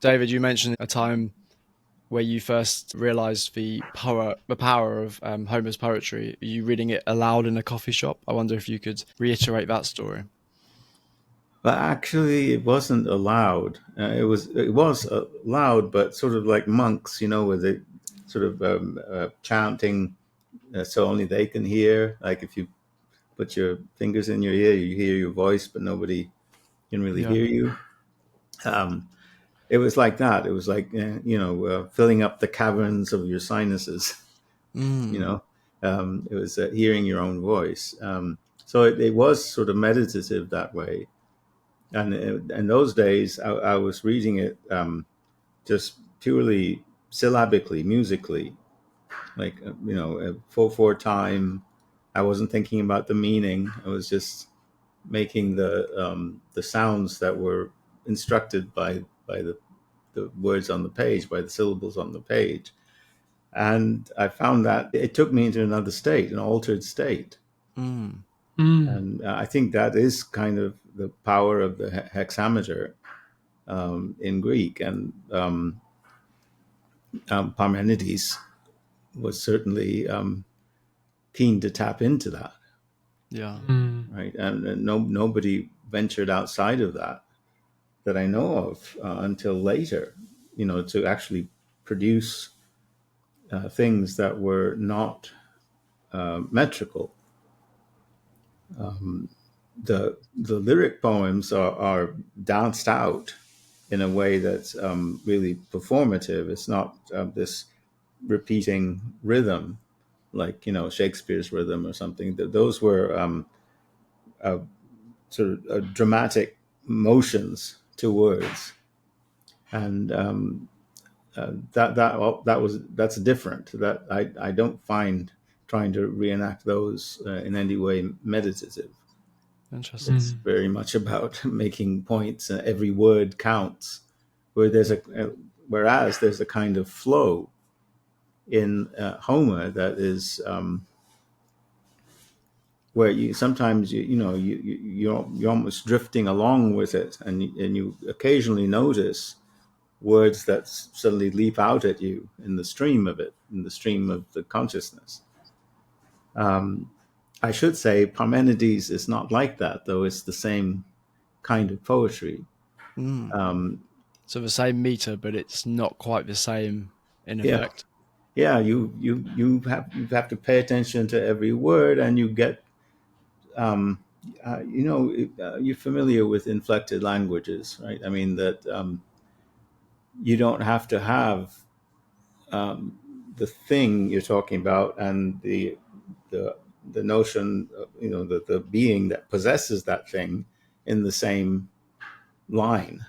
David, you mentioned a time where you first realized the power of Homer's poetry. Are you reading it aloud in a coffee shop? I wonder if you could reiterate that story. But actually, it wasn't allowed. It was loud, but sort of like monks, with the sort of chanting, so only they can hear. Like if you put your fingers in your ear, you hear your voice, but nobody can really Yeah. hear you. Um, it was like that. It was like filling up the caverns of your sinuses. You Mm. know, it was hearing your own voice. So it was sort of meditative that way. And in those days, I was reading it just purely syllabically, musically, like 4/4 time. I wasn't thinking about the meaning. I was just making the sounds that were instructed by the words on the page, by the syllables on the page. And I found that it took me into another state, an altered state. Mm. Mm. And I think that is kind of the power of the hexameter in Greek. And Parmenides was certainly keen to tap into that, Yeah. Mm. right? And nobody ventured outside of that I know of until later, to actually produce things that were not metrical. The lyric poems are danced out in a way that's really performative. It's not this repeating rhythm like Shakespeare's rhythm or something. Those were uh, sort of dramatic motions to words, and that's different. That I don't find trying to reenact those in any way meditative. Interesting. It's Mm. very much about making points. Every word counts. Where whereas there's a kind of flow in Homer that is where you sometimes you're almost drifting along with it, and you occasionally notice words that suddenly leap out at you in the stream of it, in the stream of the consciousness. Um, I should say Parmenides is not like that, though. It's the same kind of poetry. Mm. Um, So the same meter, but it's not quite the same in yeah, effect. yeah. You have to pay attention to every word, and you get um, you're familiar with inflected languages, right? I mean that you don't have to have um, the thing you're talking about and the the notion, the being that possesses that thing in the same line.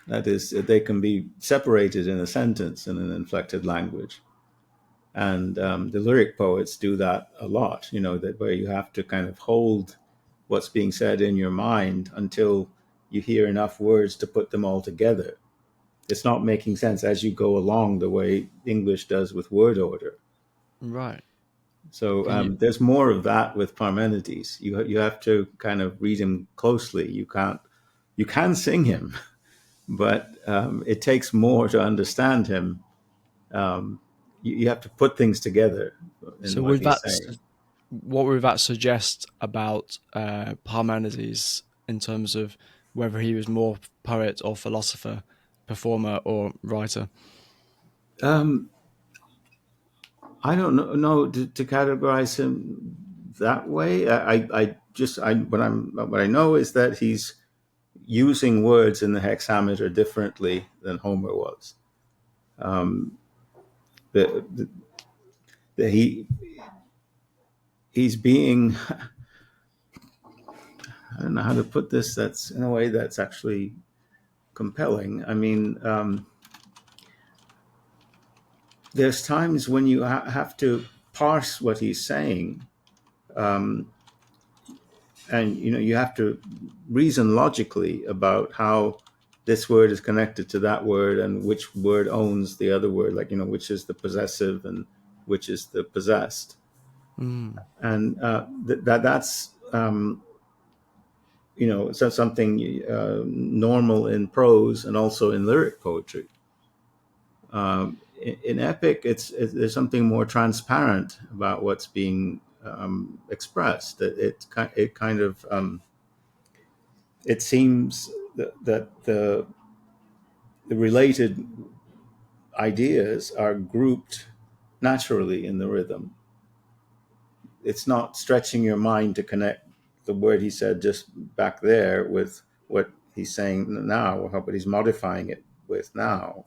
That is, they can be separated in a sentence in an inflected language. And the lyric poets do that a lot, that where you have to kind of hold what's being said in your mind until you hear enough words to put them all together. It's not making sense as you go along the way English does with word order. Right. So Can you? there's more of that with Parmenides. You have to kind of read him closely. You can sing him, but it takes more to understand him. Um, you have to put things together in So what would he's that saying. what would that suggest about Parmenides in terms of whether he was more poet or philosopher, performer or writer? Um, I don't know to categorize him that way. I just what I know is that he's using words in the hexameter differently than Homer was. Um, the, the, the he's being, I don't know how to put this. That's in a way that's actually compelling. I mean, there's times when you have to parse what he's saying, um, and you have to reason logically about how this word is connected to that word and which word owns the other word, like which is the possessive and which is the possessed. Mm. And that's so something normal in prose and also in lyric poetry. In epic, there's something more transparent about what's being expressed. It kind of it seems that the related ideas are grouped naturally in the rhythm. It's not stretching your mind to connect the word he said just back there with what he's saying now, but he's modifying it with now.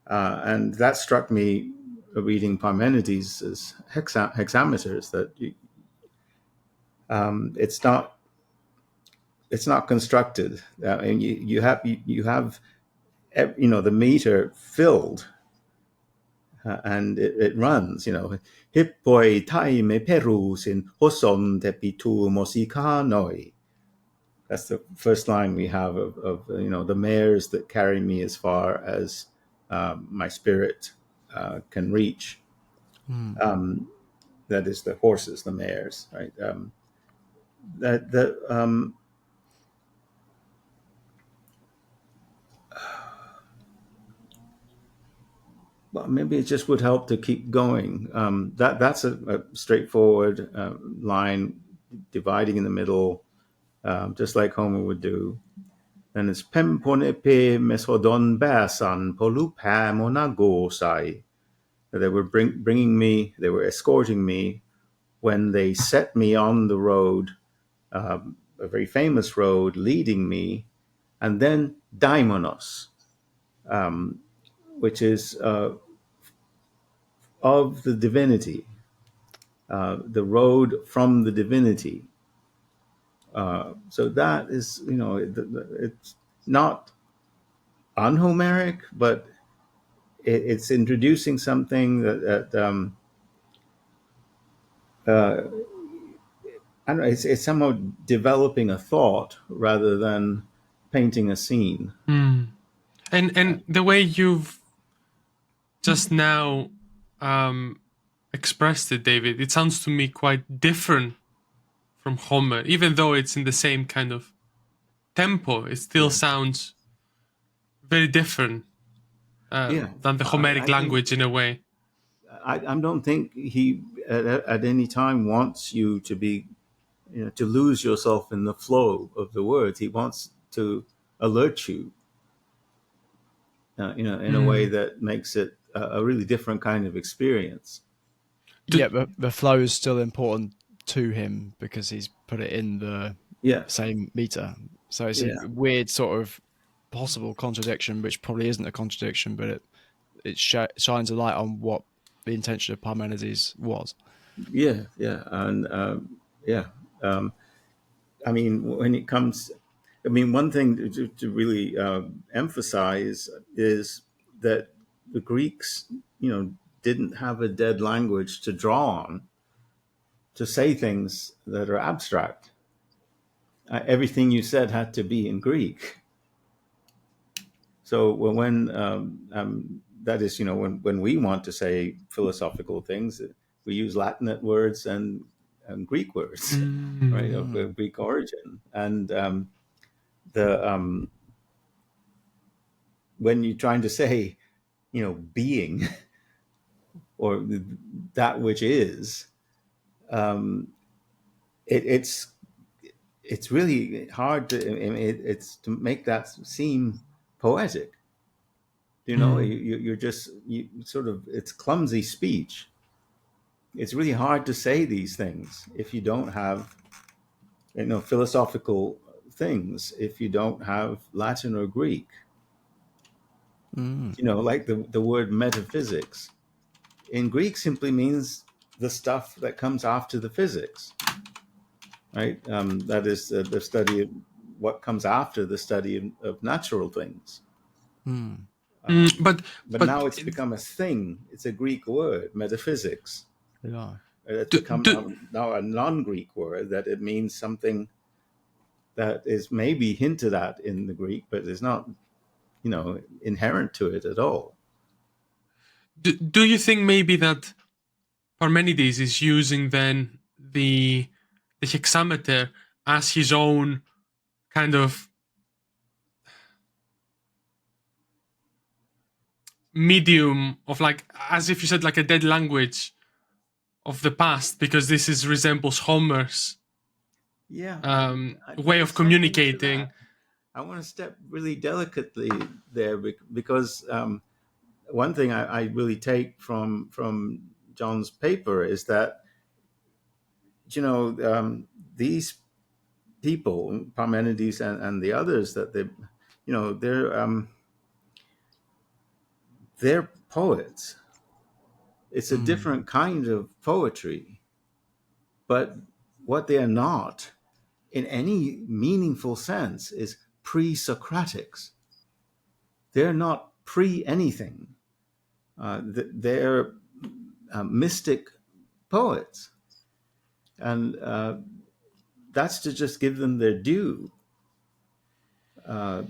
And that struck me reading Parmenides' hexameters, that it's not constructed. And you have the meter filled, and it runs. Hippoi taime perus in hoson tepitu mosikanoi. That's the first line we have of the mares that carry me as far as my spirit can reach. Mm. That is the horses, the mares, right? That Well, maybe it just would help to keep going. That's a straightforward line, dividing in the middle, just like Homer would do. And it's pemponepe mesodon basan polupa monagosai. They were bringing me, they were escorting me when they set me on the road, a very famous road, leading me, and then daimonos, um, which is of the divinity, the road from the divinity. So that is, it's not unhomeric, but it's introducing something that uh, I don't know. It's somehow developing a thought rather than painting a scene. Mm. And the way you've just now um, expressed it, David, it sounds to me quite different from Homer. Even though it's in the same kind of tempo, it still Yeah, sounds very different yeah. than the Homeric I think language in a way. I don't think he at any time wants you to be to lose yourself in the flow of the words. He wants to alert you, in a way Mm. that makes it a really different kind of experience. Do, Yeah, but the flow is still important to him because he's put it in the Yeah, same meter. So it's a yeah, weird sort of possible contradiction, which probably isn't a contradiction, but it shines a light on what the intention of Parmenides was. yeah, and yeah. Um, I mean, when it comes, I mean, one thing to really emphasize is that the Greeks, didn't have a dead language to draw on to say things that are abstract. Everything you said had to be in Greek. So when that is, when we want to say philosophical things, we use Latinate words and Greek words, right, mm, Mm. of Greek origin. And the when you're trying to say, being or that which is, um, it's really hard to, I mean, it's to make that seem poetic. mm. You're just sort of, it's clumsy speech. It's really hard to say these things if you don't have philosophical things, if you don't have Latin or Greek. Mm. Like the word metaphysics in Greek simply means the stuff that comes after the physics, right? That is the study of what comes after the study of natural things. Mm. Mm, Um, but but now it's become a thing. It's a Greek word, metaphysics. Yeah. It's do, become do, now a non-Greek word, that it means something that is maybe hinted at in the Greek, but is not, inherent to it at all. do you think maybe that Parmenides is using then the hexameter as his own kind of medium of, like, as if you said, like a dead language of the past, because this is resembles Homer's Yeah, way there's of something to that. communicating. I want to step really delicately there because one thing I really take from John's paper is that you know these people, Parmenides and the others, that they, you know, they're poets. It's a Mm. different kind of poetry, but what they are not, in any meaningful sense, is pre-Socratics. They're not pre anything. They're mystic poets, and that's to just give them their due. Uh,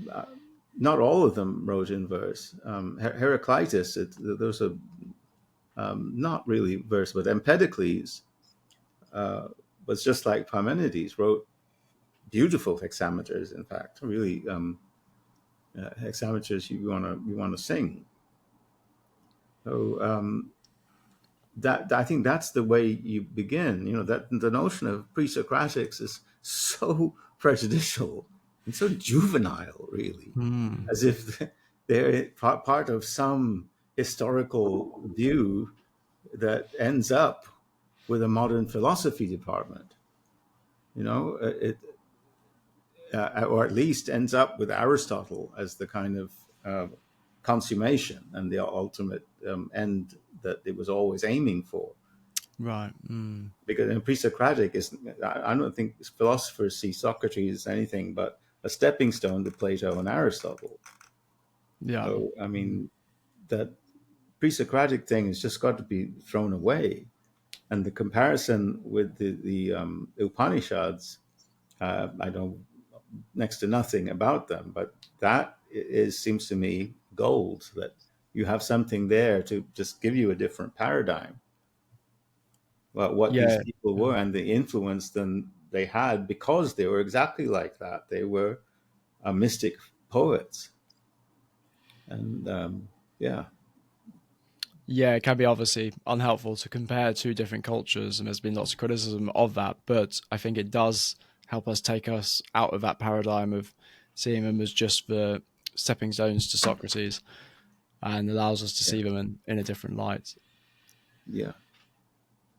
Not all of them wrote in verse. Heraclitus, those are not really verse, but Empedocles was just like Parmenides, wrote beautiful hexameters. In fact, really hexameters you want to sing. So that I think that's the way you begin. You know, that the notion of pre-Socratics is so prejudicial and so juvenile, really, Mm. as if they're part of some historical view that ends up with a modern philosophy department. You know, or at least ends up with Aristotle as the kind of consummation and the ultimate end that it was always aiming for. Right. Mm. Because in pre-Socratic is, I don't think philosophers see Socrates as anything but a stepping stone to Plato and Aristotle. Yeah. So I mean that pre-Socratic thing has just got to be thrown away, and the comparison with the Upanishads, I know next to nothing about them, but that is seems to me gold. That you have something there to just give you a different paradigm. Well, what these Yeah. people were and the influence then they had because they were exactly like that. They were mystic poets, and yeah, Yeah, it can be obviously unhelpful to compare two different cultures, and there's been lots of criticism of that. But I think it does help us take us out of that paradigm of seeing them as just the stepping stones to Socrates, and allows us to yeah, see them in a different light. yeah,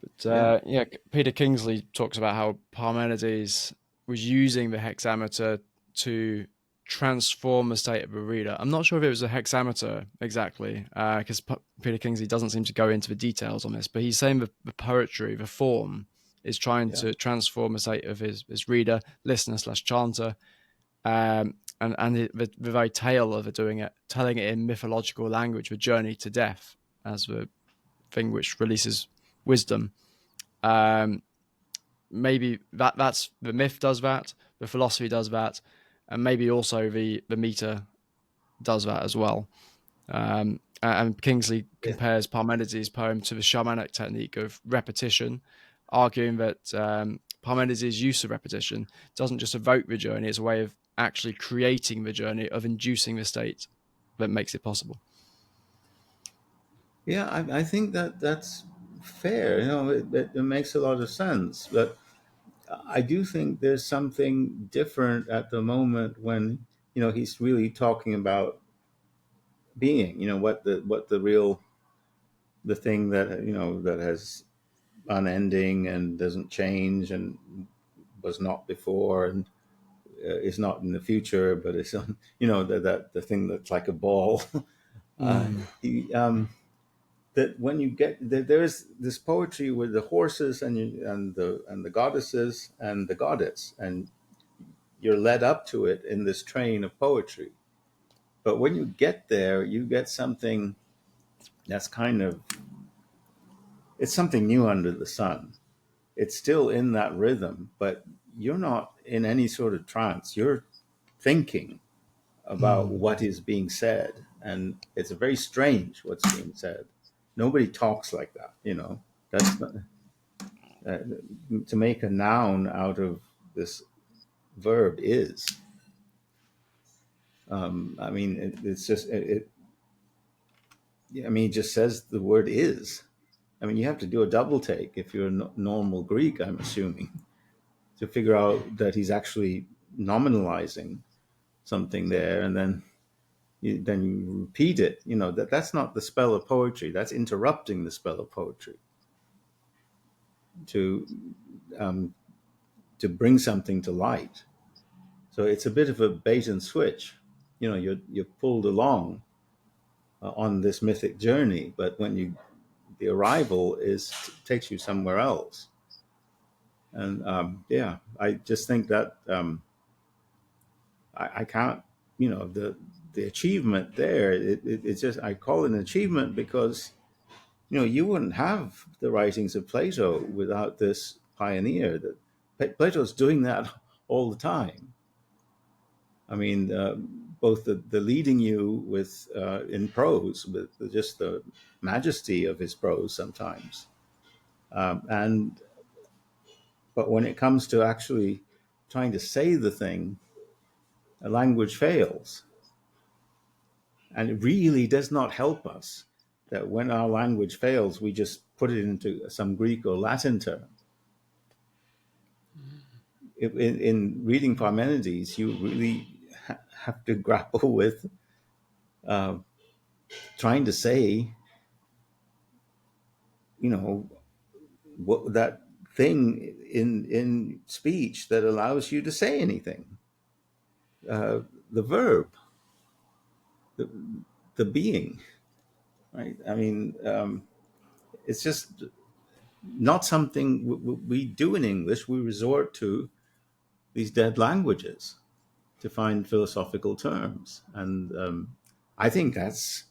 But yeah, yeah, Peter Kingsley talks about how Parmenides was using the hexameter to transform the state of the reader. I'm not sure if it was a hexameter exactly, because Peter Kingsley doesn't seem to go into the details on this, but he's saying the poetry, the form, is trying yeah, to transform the state of his reader, listener slash chanter, and the very tale of it doing it, telling it in mythological language, the journey to death as the thing which releases wisdom. Um, Maybe that's the myth does that, the philosophy does that, and maybe also the meter does that as well. And Kingsley yeah. compares Parmenides' poem to the shamanic technique of repetition, arguing that Parmenides' use of repetition doesn't just evoke the journey; it's a way of actually creating the journey, of inducing the state that makes it possible. Yeah, I think that that's fair. You know, it makes a lot of sense. But I do think there's something different at the moment when you know he's really talking about being. You know, what the real the thing that you know that has unending and doesn't change and was not before and is not in the future, but it's on. You know that the thing that's like a ball. Mm, He, that when you get there's this poetry with the horses and the goddesses and the goddess, and you're led up to it in this train of poetry. But when you get there, you get something that's kind of it's something new under the sun. It's still in that rhythm, but you're not in any sort of trance. You're thinking about mm, what is being said, and it's very strange what's being said. Nobody talks like that, you know. That's not, uh, to make a noun out of this. verb is. I mean, it's just I mean, it just says the word is. I mean, you have to do a double take if you're a normal Greek, I'm assuming, to figure out that he's actually nominalizing something there, and then you repeat it. You know, that's not the spell of poetry. That's interrupting the spell of poetry to um, to bring something to light. So it's a bit of a bait and switch. You know, you're pulled along on this mythic journey, but when the arrival takes you somewhere else. And yeah, I just think that I can't, you know, the achievement there. It's just, I call it an achievement because, you know, you wouldn't have the writings of Plato without this pioneer. That Plato's doing that all the time. I mean, both the leading you with in prose, with just the majesty of his prose sometimes, and but when it comes to actually trying to say the thing, a language fails, and it really does not help us that when our language fails, we just put it into some Greek or Latin term. In reading Parmenides, you really have to grapple with uh, trying to say, you know, what that thing in speech that allows you to say anything. The verb, the, the being, right? I mean, it's just not something we do in English. We resort to these dead languages to find philosophical terms, and I think that's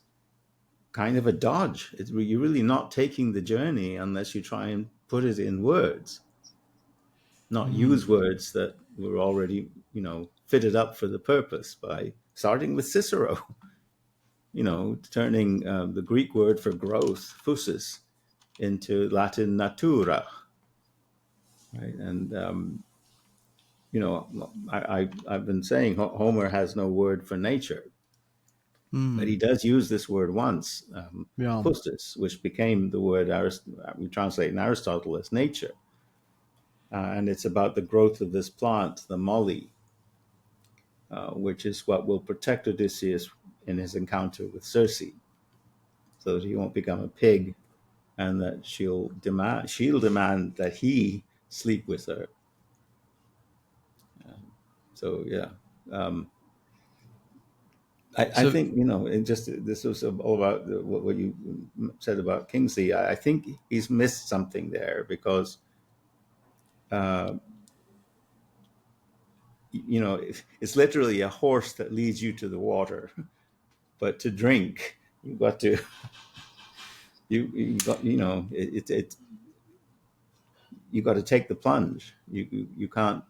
kind of a dodge. You're really not taking the journey unless you try and put it in words, not use words that were already, you know, fitted up for the purpose by starting with Cicero, you know, turning the Greek word for growth, phusis, into Latin natura, right? And you know, I've been saying Homer has no word for nature, but he does use this word once, Yeah. phusis, which became the word we translate in Aristotle as nature. And it's about the growth of this plant, the molly, which is what will protect Odysseus in his encounter with Circe, so that he won't become a pig, and that she'll demand that he sleep with her. So yeah, um, I So think, you know, it just this was all about what you said about Kingsley. I think he's missed something there because uh, you know, it's literally a horse that leads you to the water, but to drink you got to you got, you know, you got to take the plunge. You can't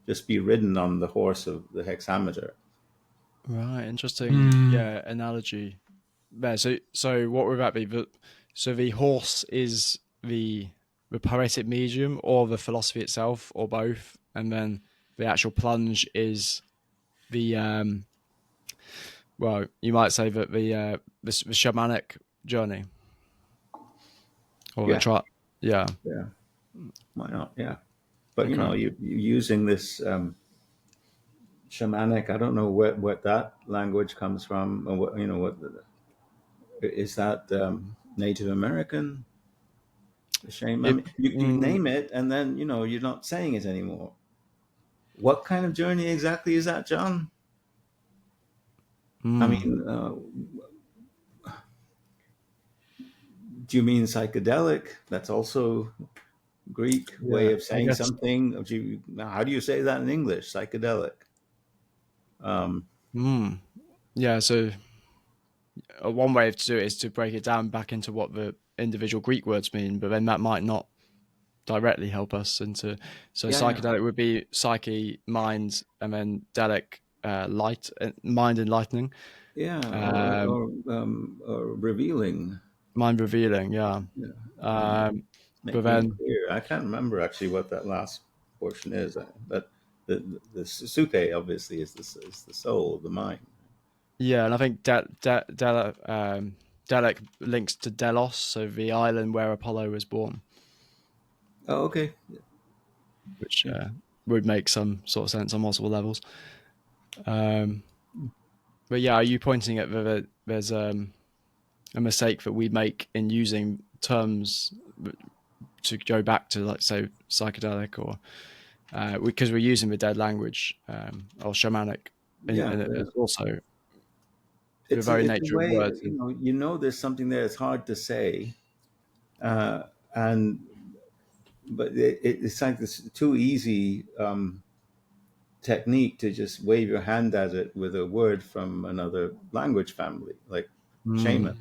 just be ridden on the horse of the hexameter. right, interesting. Yeah, analogy. Yeah. So what would that be? So the horse is the poetic medium, or the philosophy itself, or both, and then the actual plunge is the well, you might say that the shamanic journey, or the Yeah, try. Yeah. yeah. Why not? Yeah, but you Okay. know, you using this shamanic. I don't know what that language comes from, or what, you know, what is that Native American? The shame. I It, mean, you name it, and then, you know, you're not saying it anymore. What kind of journey exactly is that, John? I mm, mean, do you mean psychedelic? That's also Greek way yeah, of I saying guess. something. How do you say that in English? Psychedelic. Um, Mm, yeah. So one way to do it is to break it down back into what the individual Greek words mean, but then that might not directly help us into. So yeah, yeah, psychedelic would be psyche, mind, and then delic, light, mind enlightening, yeah, um, or revealing. mind revealing. Yeah. Yeah, Um, but making it then clear. I can't remember actually what that last portion is, but the suke obviously is the soul, the mind. Yeah, and I think Delek links to Delos, so the island where Apollo was born, Oh, okay. which would make some sort of sense on multiple levels. But yeah, are you pointing at whether there's a mistake that we make in using terms to go back to, like, say, psychedelic, or because we're using the dead language, or shamanic, Yeah, and it's also the very it's a nature of way, words. there's something there. It's hard to say, uh, and but it's like this too easy technique to just wave your hand at it with a word from another language family, like shaman.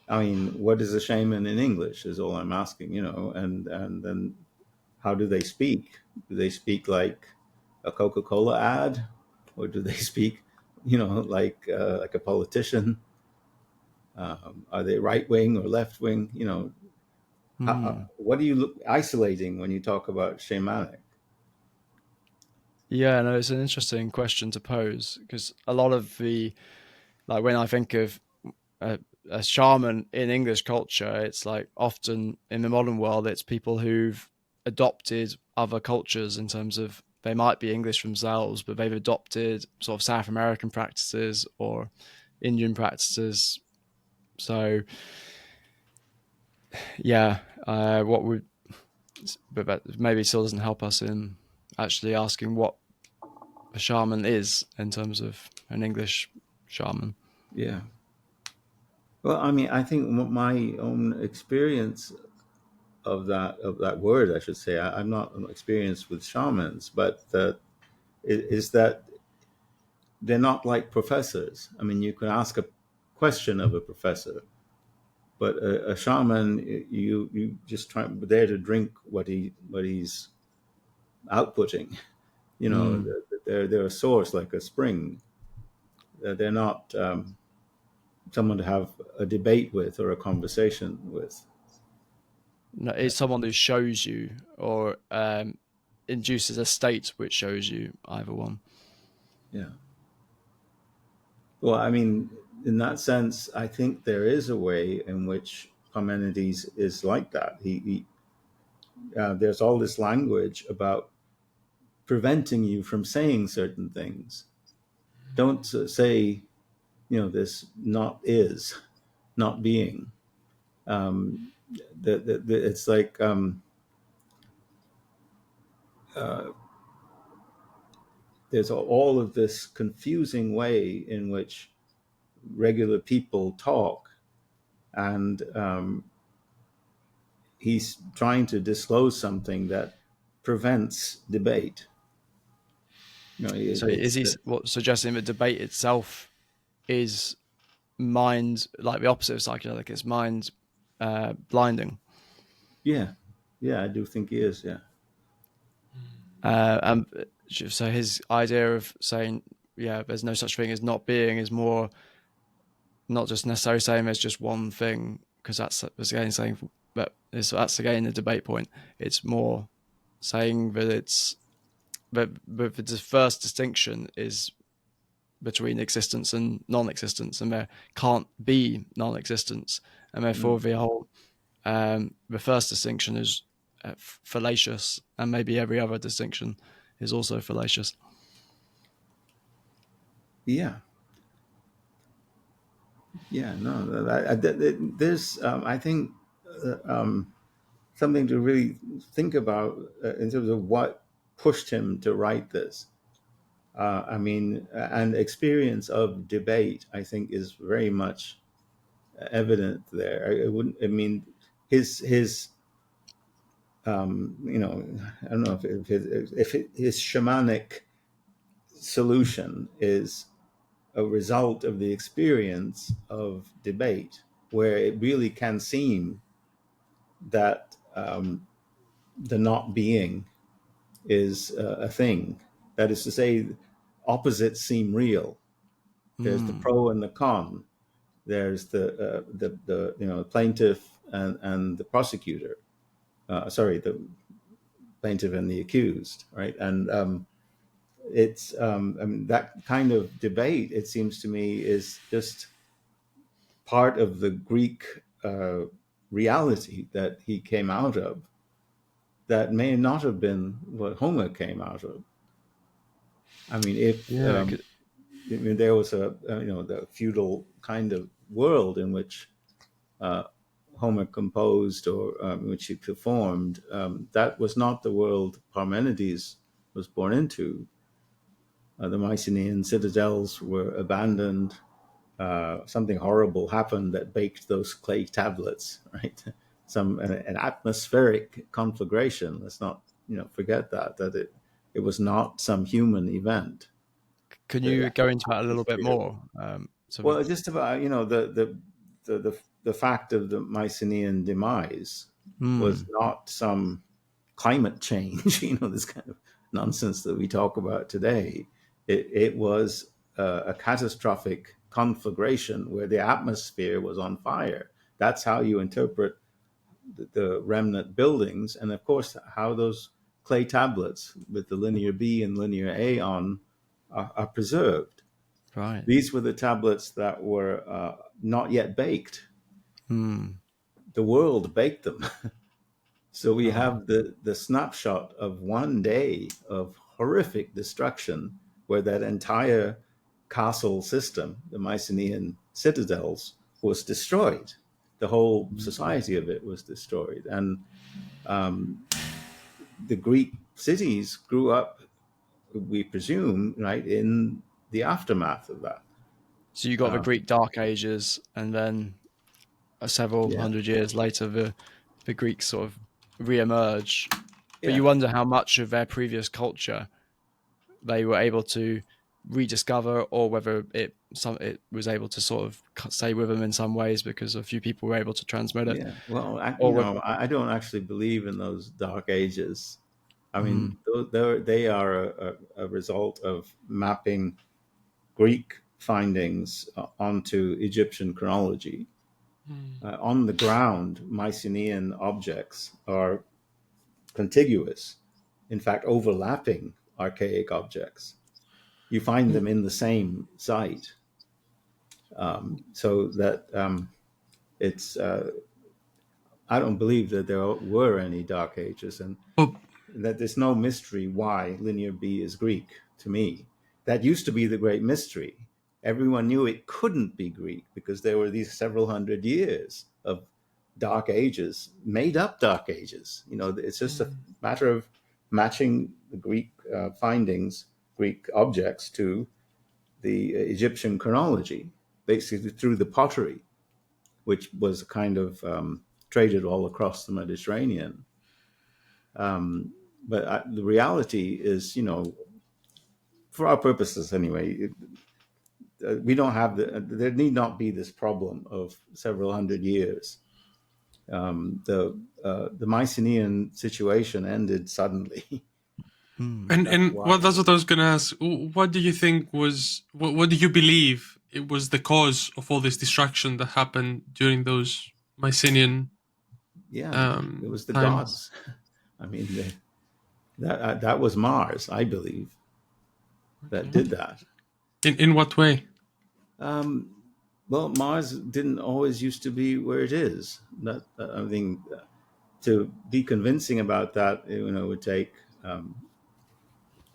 I mean, what is a shaman in English is all I'm asking, and then how do they speak? Do they speak like a Coca-Cola ad, or do they speak, like a politician? Are they right wing or left wing? What are you isolating when you talk about shamanic? Yeah, no, it's an interesting question to pose, because a lot of like, when I think of a shaman in English culture, it's like often in the modern world, it's people who've adopted other cultures in terms of they might be English themselves, but they've adopted sort of South American practices or Indian practices. So yeah, what would, but that maybe still doesn't help us in actually asking what a shaman is in terms of an English shaman. Yeah. Well, I mean, I think my own experience of that word, I should say, I'm not experienced with shamans, but is that they're not like professors. I mean, you can ask a question of a professor, but a shaman, you just try there to drink what he's outputting. Mm. They're a source, like a spring. They're not someone to have a debate with or a conversation with. No, it's someone who shows you, or induces a state which shows you, either one. Yeah. Well, I mean, in that sense, I think there is a way in which Parmenides is like that. There's all this language about preventing you from saying certain things. Don't say, this not is, not being. Um, it's like uh, there's all of this confusing way in which regular people talk, and he's trying to disclose something that prevents debate. So is It's he what suggesting that debate itself is mind, like the opposite of psychedelic? It's mind blinding. yeah, yeah. I do think he is. Yeah, And so his idea of saying, yeah, there's no such thing as not being, is more not just necessarily saying there's just one thing, because that's again saying that that's again the debate point. It's more saying that it's that the first distinction is between existence and non-existence, and there can't be non-existence, and therefore mm. the first distinction is fallacious, and maybe every other distinction is also fallacious. Yeah, yeah. No, there's I think something to really think about in terms of what pushed him to write this. I mean, and experience of debate, I think, is very much evident there. I wouldn't. I mean, his I don't know if his shamanic solution is a result of the experience of debate, where it really can seem that the not being is a thing. That is to say, opposites seem real. There's the Mm. pro and the con. There's the plaintiff and the prosecutor. Sorry, plaintiff and the accused, right? And it's I mean, that kind of debate, it seems to me, is just part of the Greek reality that he came out of, that may not have been what Homer came out of. I mean, if Yeah, I mean, there was a the feudal kind of world in which uh, Homer composed, or which he performed, that was not the world Parmenides was born into. The Mycenaean citadels were abandoned. Something horrible happened that baked those clay tablets, right? An atmospheric conflagration. Let's not forget that it was not some human event. can you The go into that a little bit atmosphere. more? Well, just about the fact of the Mycenaean demise was mm, not some climate change, this kind of nonsense that we talk about today. It was a catastrophic conflagration where the atmosphere was on fire. That's how you interpret the remnant buildings, and of course, how those clay tablets with the linear B and linear A on are preserved. right. These were the tablets that were not yet baked. Mm, The world baked them. So we right. have the snapshot of one day of horrific destruction where that entire castle system, the Mycenaean citadels, was destroyed. The whole society of it was destroyed. And um, the Greek cities grew up, we presume, right, in the aftermath of that. So you got the Uh, Greek Dark Ages, and then several yeah. hundred years later, the Greeks sort of re-emerge. But Yeah. you wonder how much of their previous culture they were able to rediscover, or whether it was able to sort of stay with them in some ways because a few people were able to transmit it, Yeah. Well, or whether. I don't actually believe in those dark ages. I Mm, mean, they are a result of mapping Greek findings onto Egyptian chronology. Mm. On the ground, Mycenaean objects are contiguous, in fact, overlapping archaic objects. You find them in the same site, so that it's. I don't believe that there were any dark ages, and But that there's no mystery why linear B is Greek to me. That used to be the great mystery. Everyone knew it couldn't be Greek because there were these several hundred years of dark ages, made up dark ages. It's just a mm. matter of matching the Greek findings, Greek objects to the Egyptian chronology, basically through the pottery, which was kind of traded all across the Mediterranean. But the reality is, for our purposes anyway, we don't have there need not be this problem of several hundred years. The Mycenaean situation ended suddenly. mm. And That's well, why. that's what I was gonna ask. What do you think was what do you believe it was the cause of all this destruction that happened during those Mycenaean Yeah, it was the times? gods. I mean, that was Mars, I believe, that Okay. did that. In what way? Um, well, Mars didn't always used to be where it is. That I think to be convincing about that, would take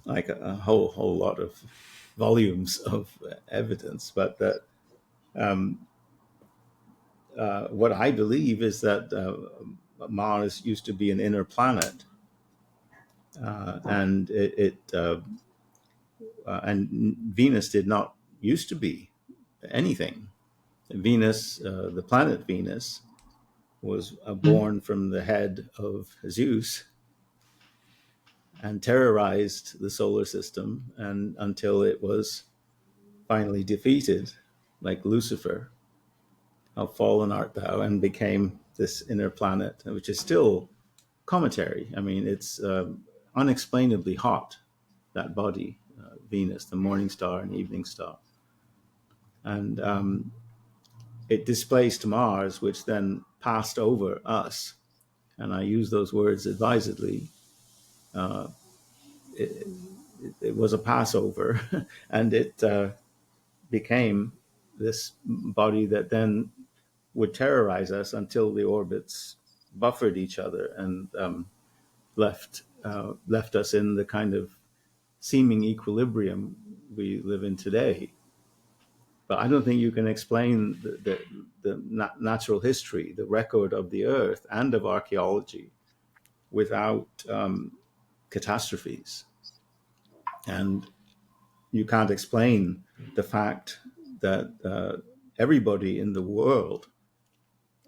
like a whole lot of volumes of evidence. But that what I believe is that Mars used to be an inner planet, and and Venus did not used to be anything. Venus, the planet Venus, was Mm. born from the head of Zeus and terrorized the solar system, and until it was finally defeated, like Lucifer, how fallen art thou, and became this inner planet, which is still cometary. I mean, it's unexplainably hot, that body, Venus, the morning star and evening star. And it displaced Mars, which then passed over us. And I use those words advisedly, It was a Passover, and it became this body that then would terrorize us until the orbits buffered each other and left us in the kind of seeming equilibrium we live in today. But I don't think you can explain the natural history, the record of the Earth and of archaeology without catastrophes. And you can't explain the fact that everybody in the world,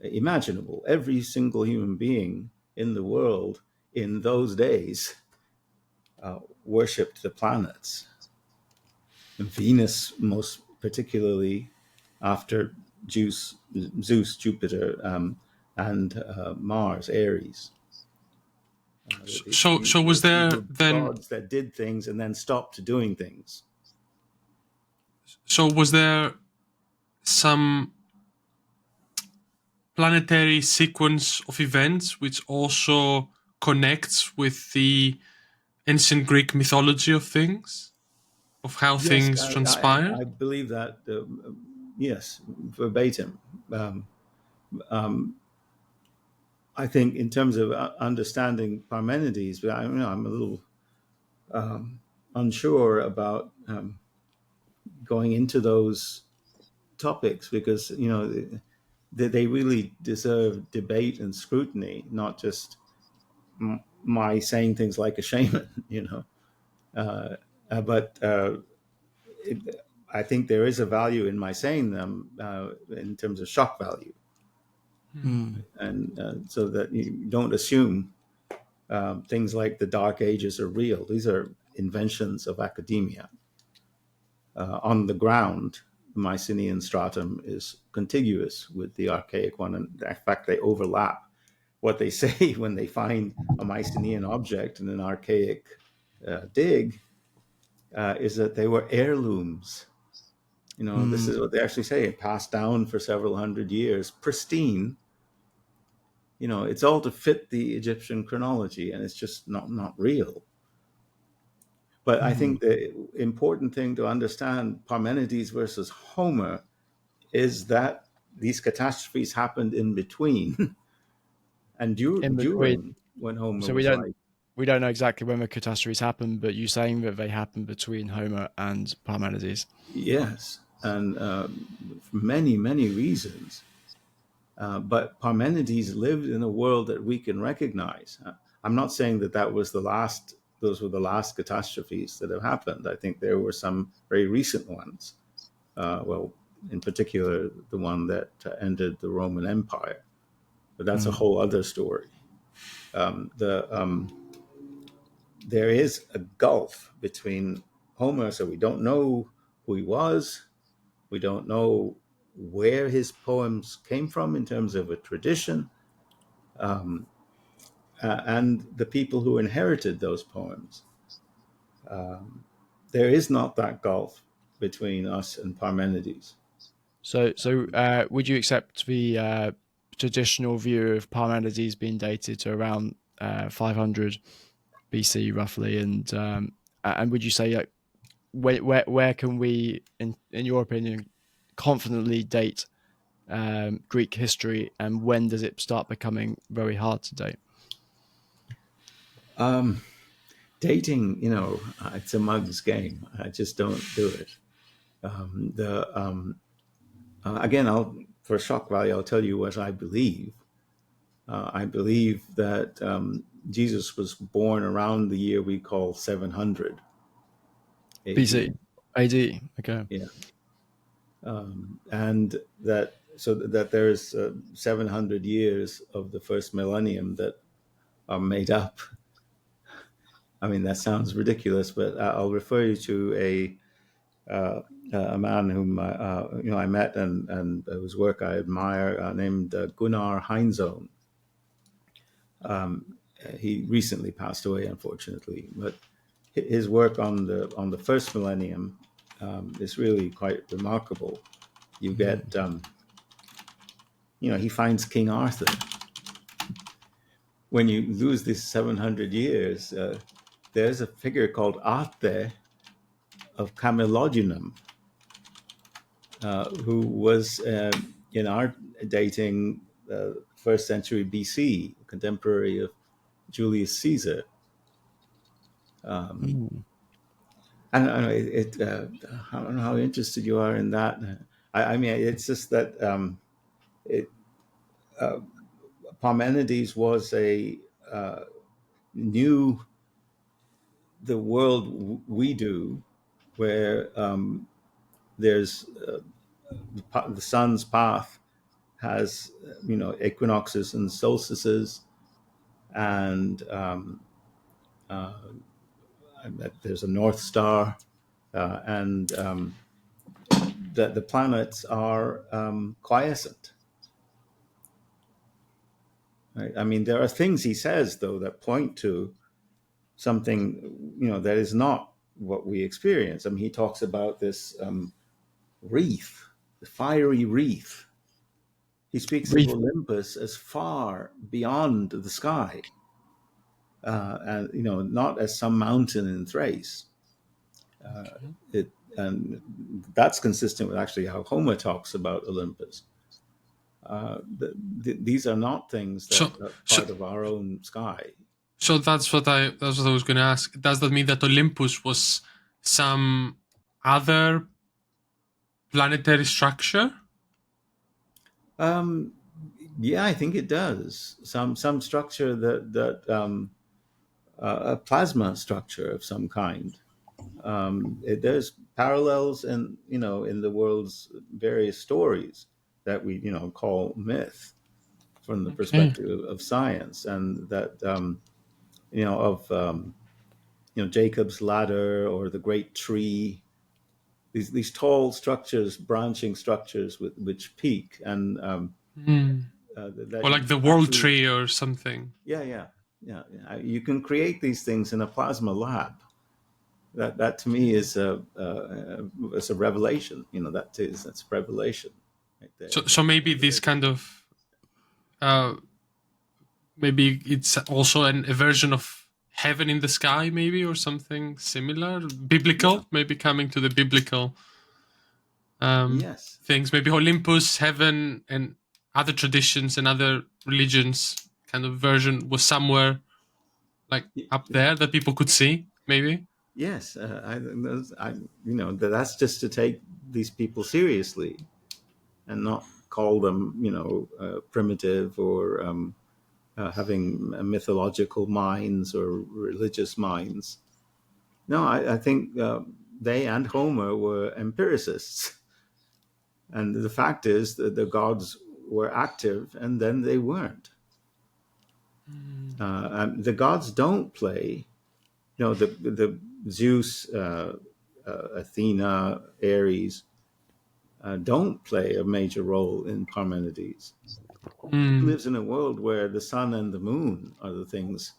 imaginable, every single human being in the world in those days worshipped the planets. And Venus, most particularly, after Zeus, Jupiter, and Mars, Ares. So was These there were then? gods that did things and then stopped doing things. So was there some planetary sequence of events which also connects with the ancient Greek mythology of things, of how Yes, things transpired? I believe that. Yes, verbatim. Um, I think in terms of understanding Parmenides, but I'm a little unsure about going into those topics because they really deserve debate and scrutiny, not just my saying things like a shaman. But I think there is a value in my saying them in terms of shock value, and so that you don't assume things like the Dark Ages are real. These are inventions of academia. On the ground, the Mycenaean stratum is contiguous with the archaic one, and in fact, they overlap. What they say when they find a Mycenaean object in an archaic dig is that they were heirlooms. This is what they actually say, passed down for several hundred years, pristine. It's all to fit the Egyptian chronology, and it's just not real. But I think the important thing to understand Parmenides versus Homer is that these catastrophes happened in between and In between. during when Homer So was alive. we don't know exactly when the catastrophes happened, but you saying that they happened between Homer and Parmenides. Yes, and for many, many reasons. But Parmenides lived in a world that we can recognize. I'm not saying that those were the last catastrophes that have happened. I think there were some very recent ones. Well, in particular, the one that ended the Roman Empire. But that's a whole other story. There is a gulf between Homer, so we don't know who he was. We don't know where his poems came from in terms of a tradition, and the people who inherited those poems. There is not that gulf between us and Parmenides. So would you accept the traditional view of Parmenides being dated to around 500 BC roughly, and would you say like where can we, in your opinion, confidently date Greek history, and when does it start becoming very hard to date? Dating, it's a mug's game. I just don't do it. Again, for shock value, I'll tell you what I believe. I believe that Jesus was born around the year we call 700 BC, AD. AD. Okay. Yeah, and that there's 700 years of the first millennium that are made up. I mean, that sounds ridiculous, but I'll refer you to a man whom I met and whose work I admire, named Gunnar Heinzohn. He recently passed away, unfortunately, but his work on the first millennium is really quite remarkable. You get, he finds King Arthur. When you lose these 700 years, there's a figure called Ate of Camelodunum, who was in our dating first century BC, contemporary of Julius Caesar. I don't know. I don't know how interested you are in that. I mean, it's just that it, Parmenides was a knew the world we do, where there's the sun's path has equinoxes and solstices, and there's a North Star, and that the planets are quiescent. Right? I mean, there are things he says though that point to something that is not what we experience. I mean, he talks about this wreath, the fiery wreath. He speaks of Olympus as far beyond the sky, and not as some mountain in Thrace. And that's consistent with actually how Homer talks about Olympus. These are not things that are part of our own sky. So that's what I was going to ask. Does that mean that Olympus was some other planetary structure? Yeah, I think it does. Some structure that a plasma structure of some kind. There's parallels in the world's various stories that we call myth from the perspective of science, and that Jacob's ladder or the great tree. These tall structures, branching structures which peak, and or like the world tree or something. Yeah. You can create these things in a plasma lab. That to me is a revelation. That's revelation. Right there. So maybe this kind of maybe it's also a version of heaven in the sky, maybe, or something similar, biblical. Maybe coming to the biblical yes. things. Maybe Olympus, heaven, and other traditions and other religions kind of version was somewhere like up there that people could see, maybe. Yes, that's just to take these people seriously and not call them primitive or having mythological minds or religious minds. No, I think they and Homer were empiricists. And the fact is that the gods were active and then they weren't. The gods don't play, the Zeus, Athena, Ares don't play a major role in Parmenides. He lives in a world where the sun and the moon are the things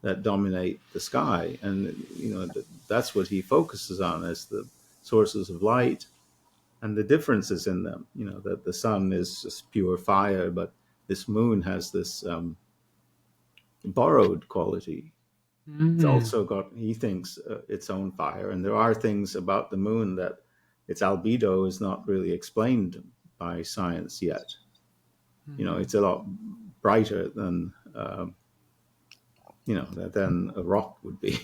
that dominate the sky, and that's what he focuses on as the sources of light and the differences in them. That the sun is just pure fire, but this moon has this borrowed quality. It's also got, he thinks, its own fire, and there are things about the moon that its albedo is not really explained by science yet. It's a lot brighter than than a rock would be.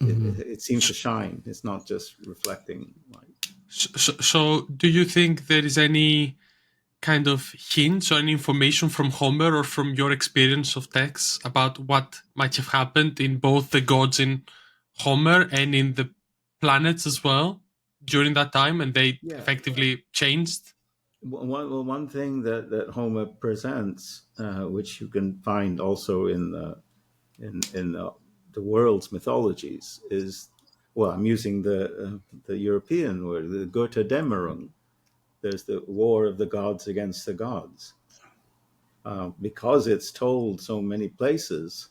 It seems to shine. It's not just reflecting light. So do you think there is any kind of hints or any information from Homer or from your experience of texts about what might have happened in both the gods in Homer and in the planets as well during that time, and they effectively changed? One thing that Homer presents, which you can find also in the world's mythologies, is, well, I'm using the European word, the Götterdämmerung. There's the war of the gods against the gods. Because it's told so many places,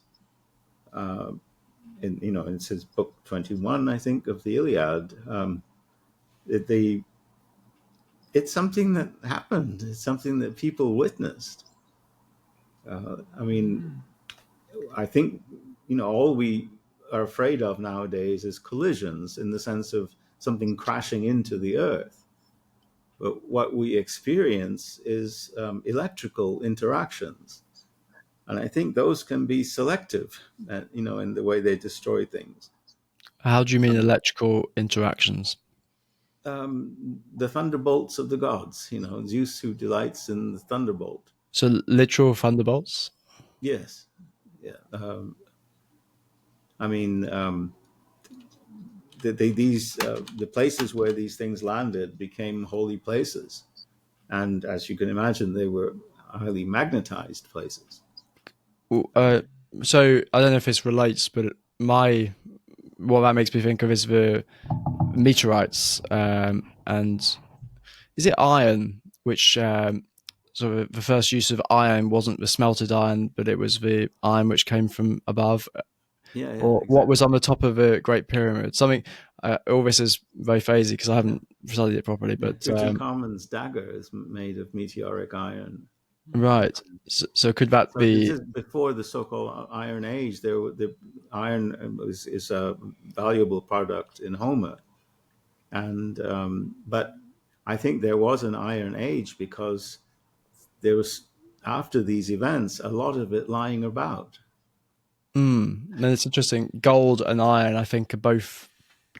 it's his book 21, I think, of the Iliad. It's something that happened. It's something that people witnessed. I think all we are afraid of nowadays is collisions, in the sense of something crashing into the earth. But what we experience is electrical interactions. And I think those can be selective, in the way they destroy things. How do you mean electrical interactions? The thunderbolts of the gods, Zeus who delights in the thunderbolt. So literal thunderbolts? Yes. Yeah. I mean, the places where these things landed became holy places. And as you can imagine, they were highly magnetized places. Uh, so I don't know if this relates, but what that makes me think of is the meteorites, and is it iron, which sort of the first use of iron wasn't the smelted iron, but it was the iron which came from above, Yeah, or what was exactly. on the top of the Great Pyramid. Something. All this is very phasey because I haven't studied it properly, Yeah, but Tutankhamun's dagger is made of meteoric iron. right. So could that So this be? is before the so-called Iron Age. The iron is a valuable product in Homer, and but I think there was an Iron Age because there was, after these events, a lot of it lying about. And it's interesting. Gold and iron, I think, are both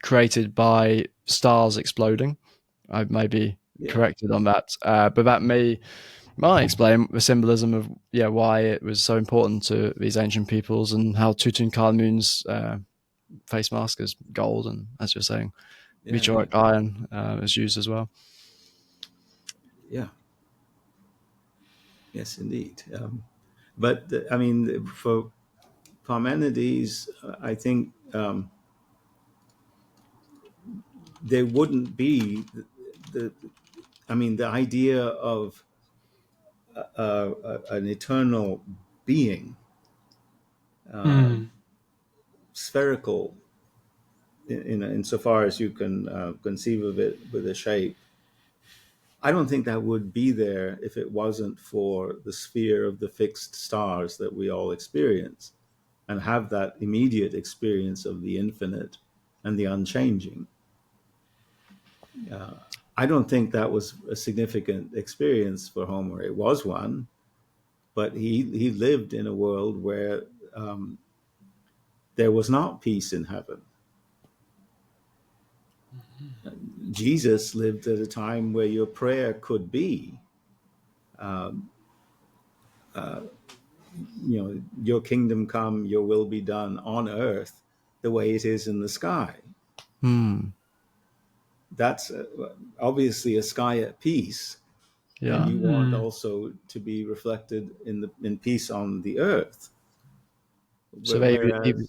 created by stars exploding. I may be Yeah, corrected on that, but that might explain the symbolism of why it was so important to these ancient peoples and how Tutankhamun's face mask is gold, and as you're saying, yeah, yeah, meteoric iron is used as well. yeah. Yes, indeed. But I mean, for Parmenides, I think there wouldn't be the I mean, the idea of an eternal being, Mm. spherical, insofar as you can conceive of it with a shape. I don't think that would be there if it wasn't for the sphere of the fixed stars that we all experience and have that immediate experience of the infinite and the unchanging. I don't think that was a significant experience for Homer. It was one, but he lived in a world where um, there was not peace in heaven. Jesus lived at a time where your prayer could be, your kingdom come, your will be done on earth the way it is in the sky. Hmm. That's obviously a sky at peace, and Yeah. you want Mm. also to be reflected in peace on the earth. So he Whereas, was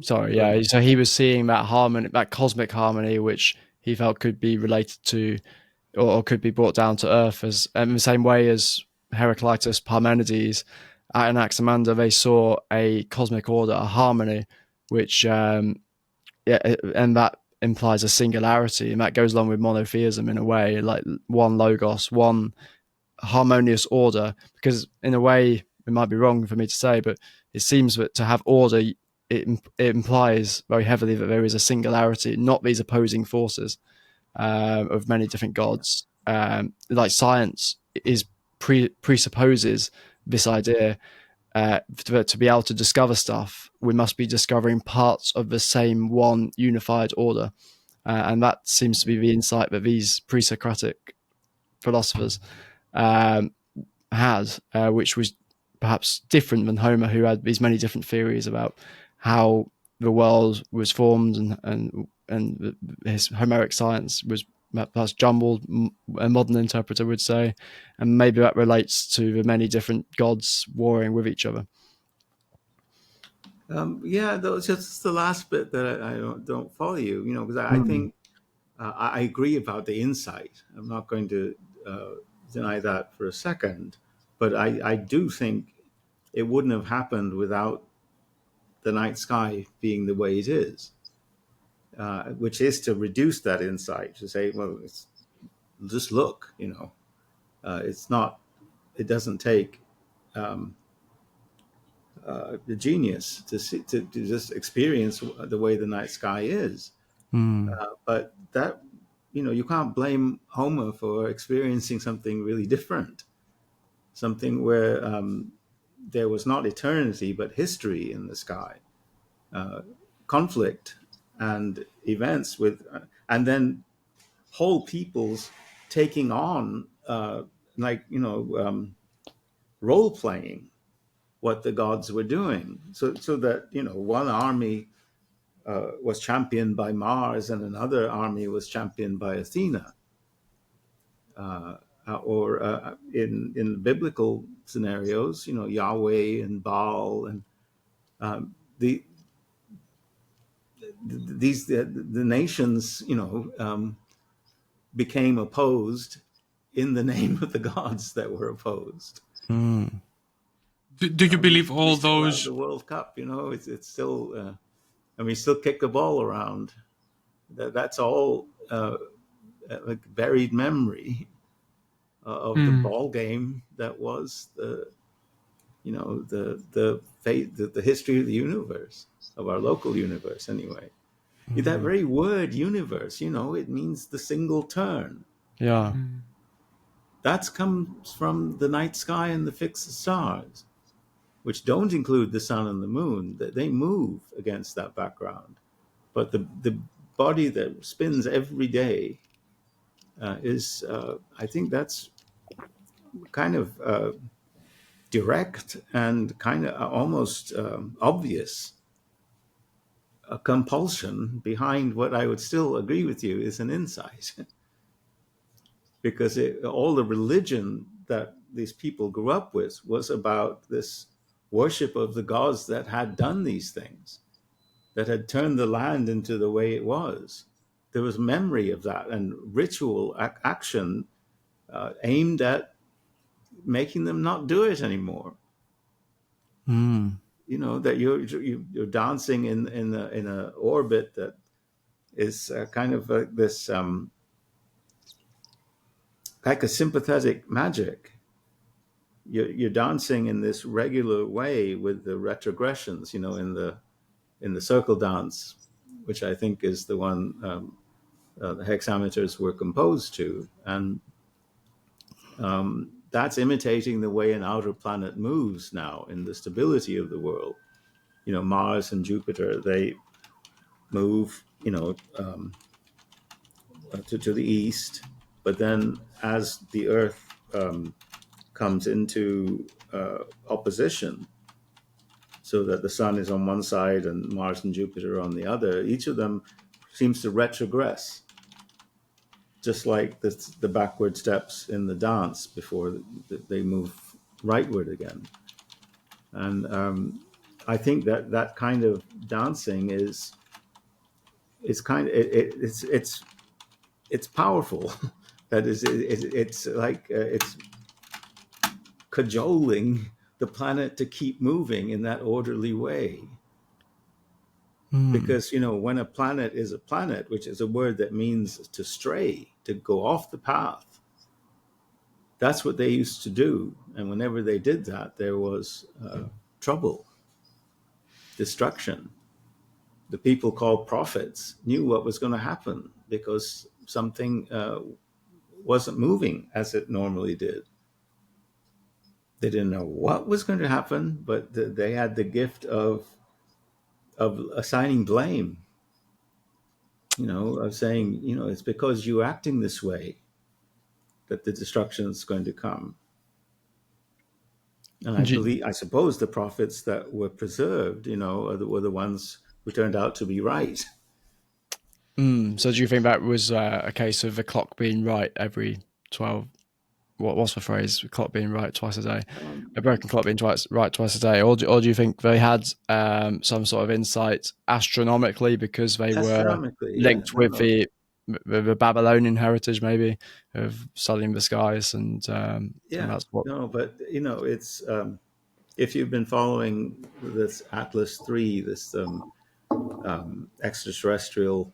sorry. go Yeah. ahead. So he was seeing that harmony, that cosmic harmony, which he felt could be related to or could be brought down to earth as in the same way as Heraclitus, Parmenides, and Anaximander. They saw a cosmic order, a harmony, which and that implies a singularity, and that goes along with monotheism in a way, like one logos, one harmonious order. Because in a way, it might be wrong for me to say, but it seems that to have order, it implies very heavily that there is a singularity, not these opposing forces of many different Yeah. gods. Like science is presupposes this idea. To be able to discover stuff, we must be discovering parts of the same one unified order, and that seems to be the insight that these pre-Socratic philosophers um, had, which was perhaps different than Homer, who had these many different theories about how the world was formed, and his Homeric science was perhaps jumbled, a modern interpreter would say, and maybe that relates to the many different gods warring with each other. Yeah, those just the last bit that I don't follow you. Because I Mm. think I agree about the insight. I'm not going to deny that for a second, but I do think it wouldn't have happened without the night sky being the way it is, which is to reduce that insight to say, well, just look. It's not. It doesn't take the genius to see, to just experience the way the night sky is. Mm. But that, you can't blame Homer for experiencing something really different, something where there was not eternity but history in the sky, conflict and events and then whole peoples taking on like role playing what the gods were doing, so that one army was championed by Mars and another army was championed by Athena, or in biblical scenarios, Yahweh and Baal, and the the nations, became opposed in the name of the gods that were opposed. Mm. Do you believe We all still have those? the World Cup, it's still, and we still kick the ball around. That's all like buried memory of the Mm, ball game that was the fate, the history of the universe, of our local universe anyway. That Mm. very word universe, it means the single turn. Yeah. mm, That comes from the night sky and the fixed stars, which don't include the sun and the moon. That they move against that background. But the body that spins every day is, I think that's kind of direct and kind of almost obvious, a compulsion behind what I would still agree with you is an insight. Because all the religion that these people grew up with was about this worship of the gods that had done these things, that had turned the land into the way it was. There was memory of that and ritual action aimed at making them not do it anymore. Mm. That you're dancing in a orbit that is kind of this like a sympathetic magic. You're dancing in this regular way with the retrogressions, in the circle dance, which I think is the one the hexameters were composed to, and that's imitating the way an outer planet moves now in the stability of the world. Mars and Jupiter, they move, to the east, but then as the Earth comes into opposition, so that the sun is on one side and Mars and Jupiter on the other, each of them seems to retrogress, just like the backward steps in the dance before they move rightward again. And I think that kind of dancing is kind of it's powerful. That is, it's like it's cajoling the planet to keep moving in that orderly way. Mm. Because when a planet is a planet, which is a word that means to stray, to go off the path, that's what they used to do. And whenever they did that, there was trouble, destruction. The people called prophets knew what was going to happen because something wasn't moving as it normally did. They didn't know what was going to happen, but they had the gift of assigning blame, of saying, it's because you're acting this way that the destruction is going to come. And I suppose the prophets that were preserved, were the ones who turned out to be right. So do you think that was a case of the clock being right every 12? What's the phrase? The clock being right twice a day, a broken clock being right twice a day, or do you think they had some sort of insight astronomically because they were Astronomically, yeah, linked no, with no, the Babylonian heritage, maybe of studying the skies, and yeah, that's what. no, but it's if you've been following this Atlas 3, this extraterrestrial,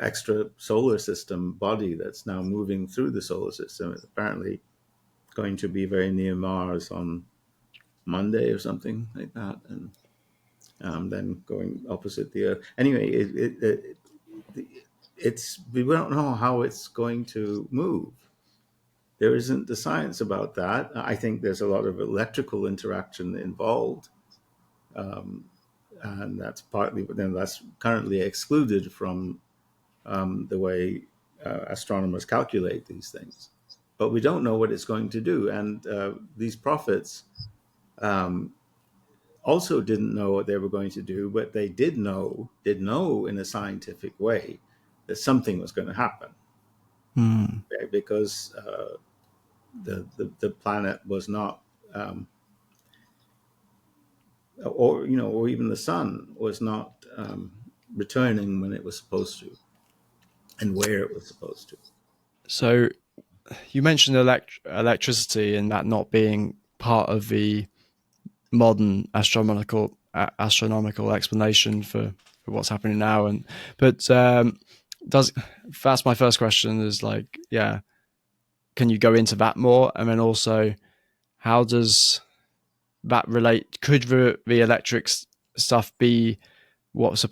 extra solar system body that's now moving through the solar system, it's apparently going to be very near Mars on Monday or something like that, and then going opposite the Earth. Anyway, we don't know how it's going to move. There isn't the science about that. I think there's a lot of electrical interaction involved, and that's partly, but then that's currently excluded from the way astronomers calculate these things. But we don't know what it's going to do, and these prophets also didn't know what they were going to do, but they did know in a scientific way that something was going to happen, okay? Because the planet was not, or even the sun was not returning when it was supposed to, and where it was supposed to. So you mentioned electricity and that not being part of the modern astronomical explanation for what's happening now. But that's my first question is like, yeah, can you go into that more? And then also, how does that relate? Could the electric stuff be what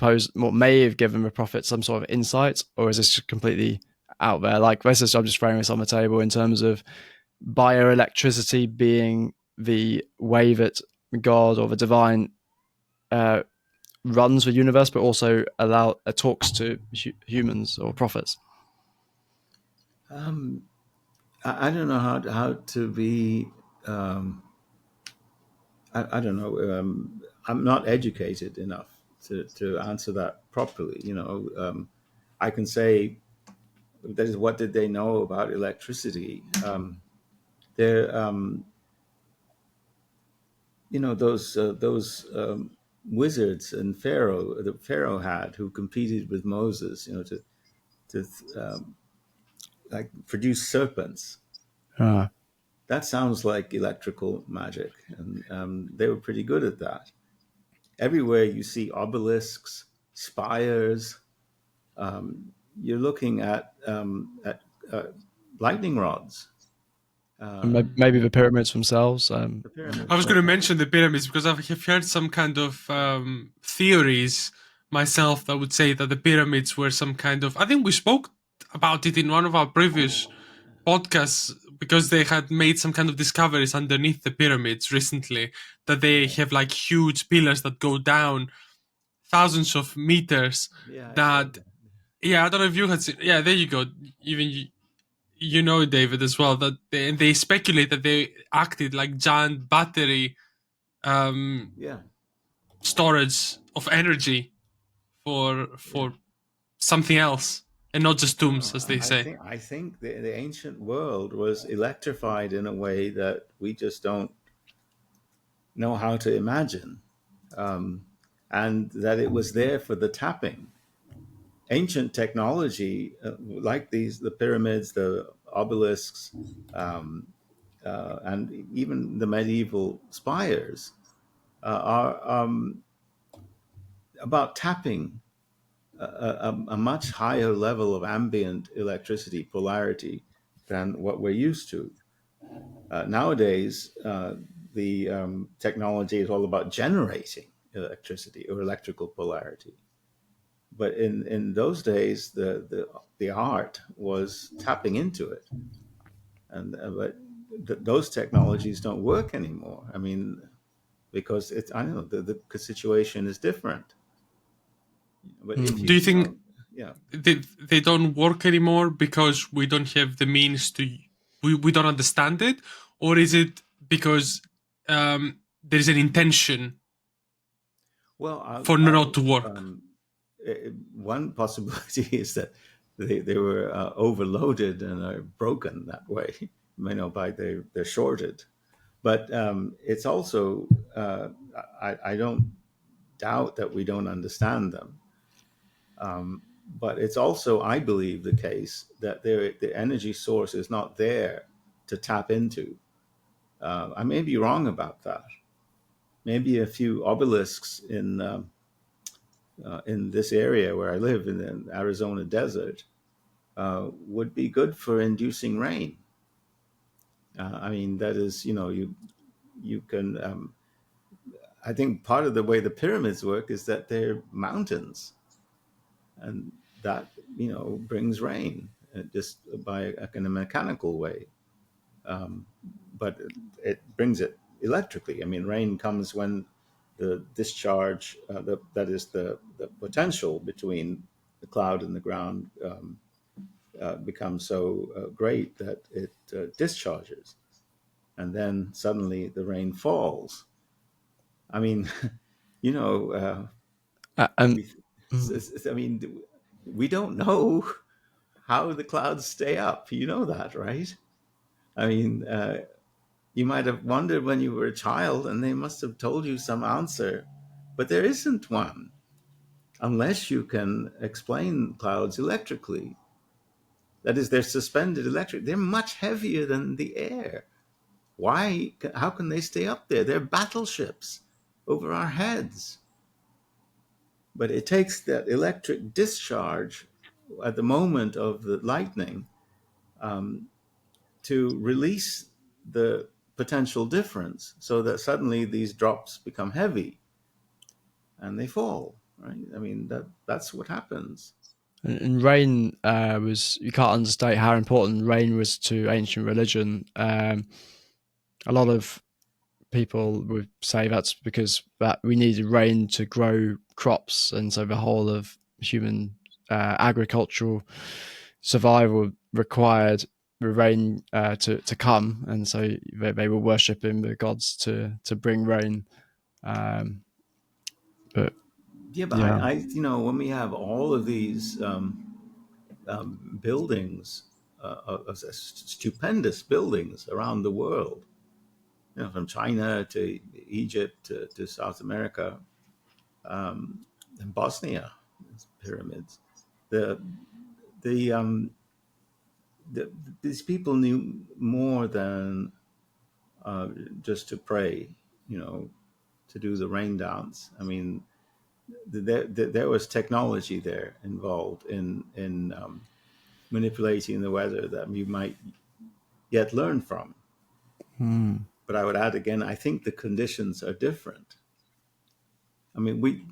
may have given the prophet some sort of insight, or is this just completely out there? Like this is, I'm just throwing this on the table in terms of bioelectricity being the way that God or the divine uh, runs the universe, but also talks to humans or prophets. I don't know how to be. I don't know. I'm not educated enough to answer that properly. I can say that is, what did they know about electricity? There, those wizards and Pharaoh that Pharaoh had, who competed with Moses, to like produce serpents. That sounds like electrical magic, and they were pretty good at that. Everywhere you see obelisks, spires, you're looking at lightning rods. Maybe the pyramids themselves. The pyramids. I was going to mention the pyramids because I've heard some kind of theories myself that would say that the pyramids were some kind of. I think we spoke about it in one of our previous podcasts because they had made some kind of discoveries underneath the pyramids recently that they have like huge pillars that go down thousands of meters. Yeah, I saw That that. yeah, I don't know if you had seen. Yeah, there you go. Even you know, David, as well, that they speculate that they acted like giant battery Yeah, storage of energy yeah. for something else and not just tombs, No, as they say. I think the ancient world was electrified in a way that we just don't know how to imagine, um, and that it was there for the tapping. Ancient technology, like the pyramids, the obelisks, um, and even the medieval spires, are about tapping a much higher level of ambient electricity polarity than what we're used to. Nowadays, the technology is all about generating electricity or electrical polarity. But in those days, the art was tapping into it, and but those technologies don't work anymore. I mean, because it's, I don't know, the situation is different. But if Do you you you think know, yeah. they don't work anymore because we don't have the means to we don't understand it, or is it because there's an intention Well, for not to work? one possibility is that they were overloaded and are broken that way, by they're shorted. But it's also, I don't doubt that we don't understand them. But it's also, I believe, the case that the energy source is not there to tap into. I may be wrong about that. Maybe a few obelisks in this area where I live in the Arizona desert would be good for inducing rain. I mean, that is, you can. I think part of the way the pyramids work is that they're mountains, and that brings rain just by in a mechanical way. But it brings it electrically. I mean, rain comes when the discharge, that is the potential between the cloud and the ground, becomes so great that it discharges, and then suddenly the rain falls. I mean, you know, And we, I mean, we don't know how the clouds stay up. You know that, right? I mean, you might have wondered when you were a child, and they must have told you some answer, but there isn't one unless you can explain clouds electrically. That is, they're suspended electric. They're much heavier than the air. Why? How can they stay up there? They're battleships over our heads. But it takes that electric discharge at the moment of the lightning, um, to release the potential difference so that suddenly these drops become heavy and they fall, right? I mean, that's what happens. and rain was, you can't understate how important rain was to ancient religion. A lot of people would say that's because that we needed rain to grow crops, and so the whole of human agricultural survival required the rain to come, and so they were worshipping the gods to bring rain. Um, but Yeah, but yeah. when we have all of these buildings, stupendous buildings around the world, from China to Egypt to South America, and Bosnia, pyramids. The the, um, the these people knew more than just to pray, to do the rain dance. I mean, there was technology there involved in manipulating the weather that you might yet learn from. Hmm. But I would add again, I think the conditions are different. I mean, we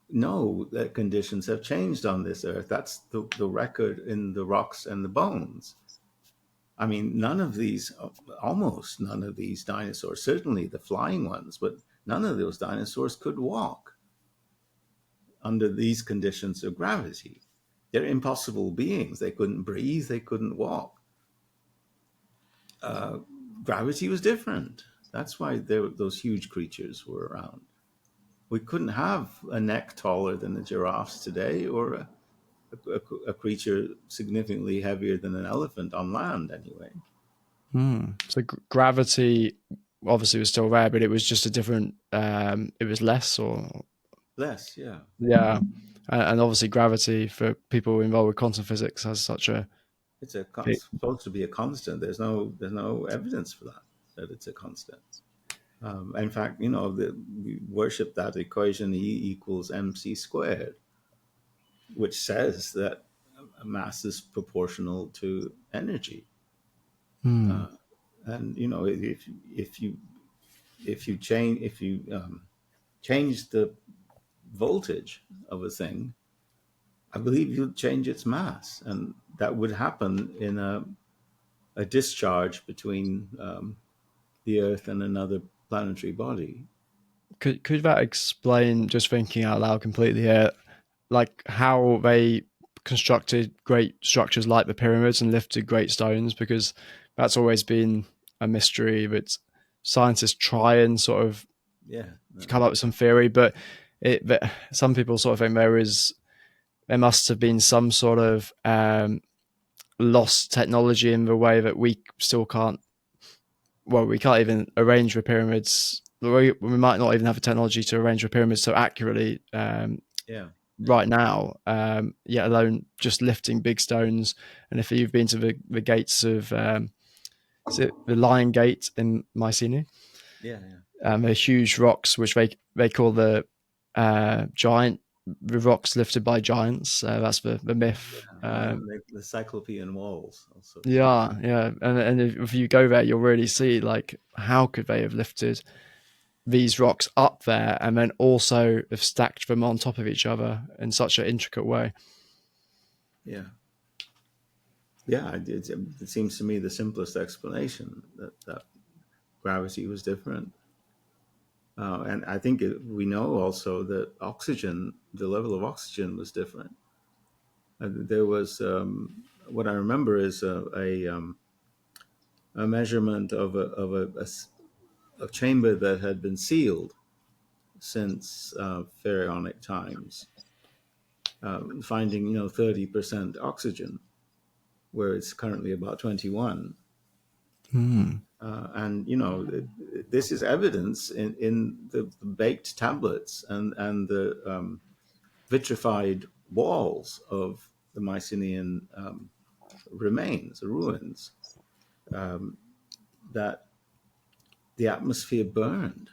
know that conditions have changed on this earth. That's the record in the rocks and the bones. I mean, almost none of these dinosaurs, certainly the flying ones, but none of those dinosaurs could walk under these conditions of gravity. They're impossible beings. They couldn't breathe, they couldn't walk. Gravity was different. That's why those huge creatures were around. We couldn't have a neck taller than the giraffes today, or a creature significantly heavier than an elephant on land, anyway. So gravity obviously was still there, but it was just a different. It was less, or Less, yeah. yeah, and obviously gravity for people involved with quantum physics has such a It's big. supposed to be a constant. There's no evidence for that it's a constant. In fact, we worship that equation, E equals mc squared, which says that mass is proportional to energy. Hmm. Uh, and if you change the voltage of a thing, I believe you'll change its mass, and that would happen in a discharge between the Earth and another planetary body. Could that explain, just thinking out loud completely here, like how they constructed great structures like the pyramids and lifted great stones? Because that's always been a mystery that scientists try and sort of Yeah, no, come up with some theory, but some people sort of think there must have been some sort of lost technology in the way that we still can't. Well, we can't even arrange the pyramids. We might not even have the technology to arrange the pyramids so accurately yeah, yeah, right now, yet alone just lifting big stones. And if you've been to the gates of, is it the Lion Gate in Mycenae? yeah, yeah. They're huge rocks, which they call giant, the rocks lifted by giants. That's the myth. Yeah, the Cyclopean walls also. Yeah, yeah, and if you go there, you'll really see like how could they have lifted these rocks up there and then also have stacked them on top of each other in such an intricate way. Yeah. Yeah, it seems to me the simplest explanation that gravity was different. And I think we know also that oxygen, the level of oxygen was different. There was, what I remember is a measurement of a chamber that had been sealed since pharaonic times, finding 30% oxygen, where it's currently about 21. And this is evidence in the baked tablets and the vitrified walls of the Mycenaean remains, the ruins, that the atmosphere burned.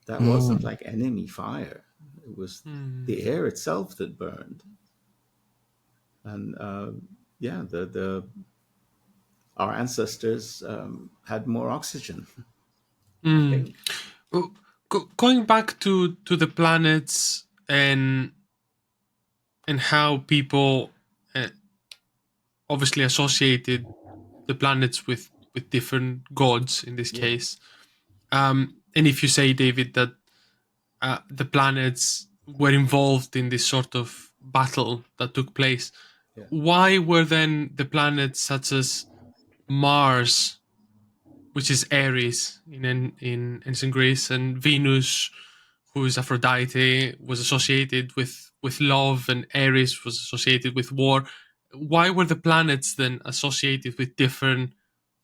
That wasn't like enemy fire. It was the air itself that burned. And yeah, the our ancestors had more oxygen, I think. Well, going back to the planets and how people obviously associated the planets with different gods in this Yeah, case. And if you say, David, that the planets were involved in this sort of battle that took place, yeah, why were then the planets such as Mars, which is Aries in ancient Greece, and Venus, who is Aphrodite, was associated with love, and Aries was associated with war? Why were the planets then associated with different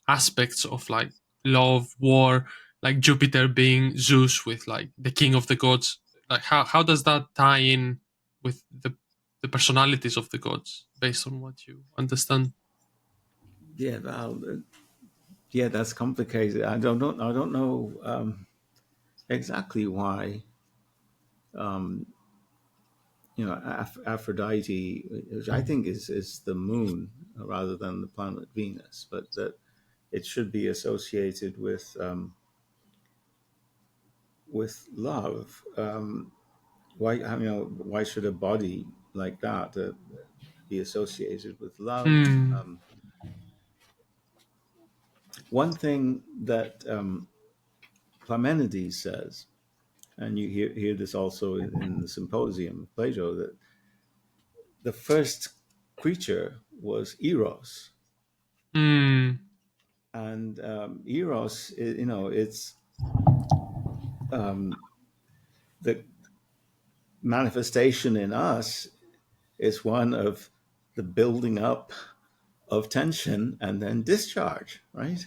aspects of like love, war, like Jupiter being Zeus with like the king of the gods? Like how does that tie in with the personalities of the gods based on what you understand? yeah. Well, yeah, that's complicated. I don't know exactly why. Um, Aphrodite, which I think is the moon rather than the planet Venus, but that it should be associated with love. Why should a body like that be associated with love? Hmm. One thing that Parmenides says, and you hear this also in the Symposium of Plato, that the first creature was Eros, Hmm. and Eros, it's um, the manifestation in us is one of the building up of tension and then discharge, right?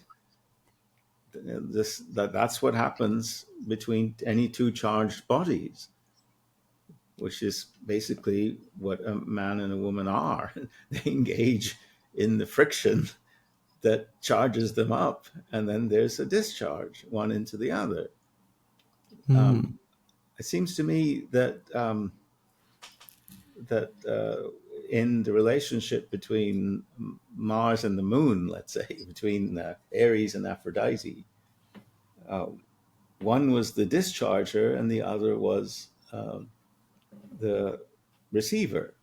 That's what happens between any two charged bodies, which is basically what a man and a woman are. They engage in the friction that charges them up, and then there's a discharge, one into the other. It seems to me that in the relationship between Mars and the Moon, let's say, between Aries and Aphrodite, uh, one was the discharger and the other was the receiver.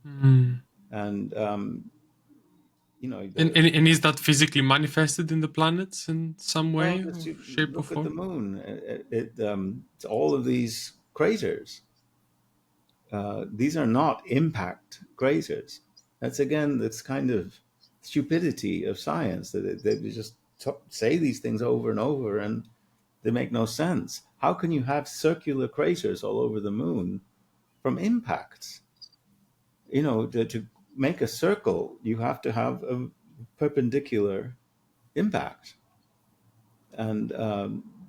Hmm. And And is that physically manifested in the planets in some well, way just or you shape or look at the form? moon. It's all of these craters. These are not impact craters. That's again, that's kind of stupidity of science that they just say these things over and over, and they make no sense. How can you have circular craters all over the moon from impacts? To make a circle, you have to have a perpendicular impact. And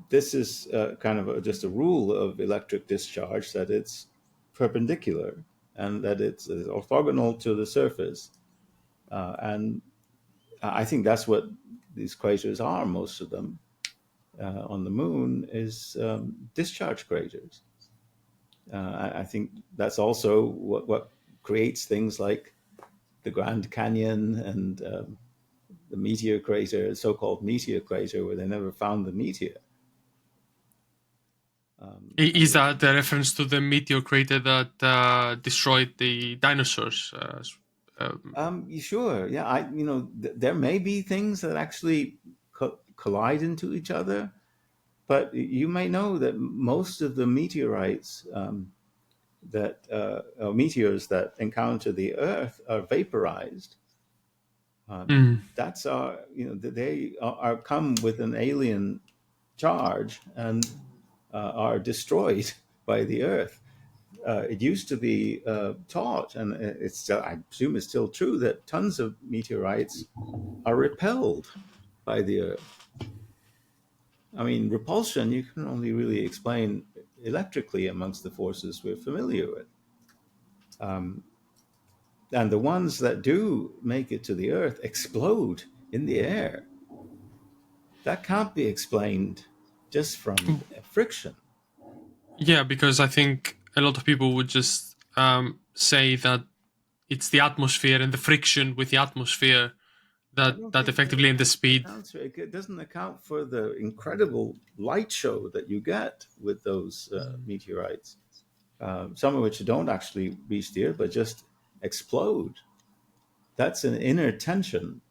this is kind of just a rule of electric discharge, that it's perpendicular and that it's orthogonal to the surface. And I think that's what these craters are, most of them. On the moon is discharge craters. I think that's also what creates things like the Grand Canyon and the meteor crater, so-called meteor crater, where they never found the meteor. Is that the reference to the meteor crater that destroyed the dinosaurs? Sure, yeah. There may be things that actually collide into each other, but you may know that most of the meteorites meteors that encounter the Earth are vaporized. That's they are come with an alien charge and are destroyed by the Earth. It used to be taught, and it's still, I presume it's still true, that tons of meteorites are repelled by the Earth. I mean, repulsion you can only really explain electrically amongst the forces we're familiar with. And the ones that do make it to the Earth explode in the air. That can't be explained just from friction. Yeah, because I think a lot of people would just say that it's the atmosphere and the friction with the atmosphere I that don't that think effectively in the speed. it doesn't account for the incredible light show that you get with those meteorites. Some of which don't actually reach the Earth, but just explode. That's an inner tension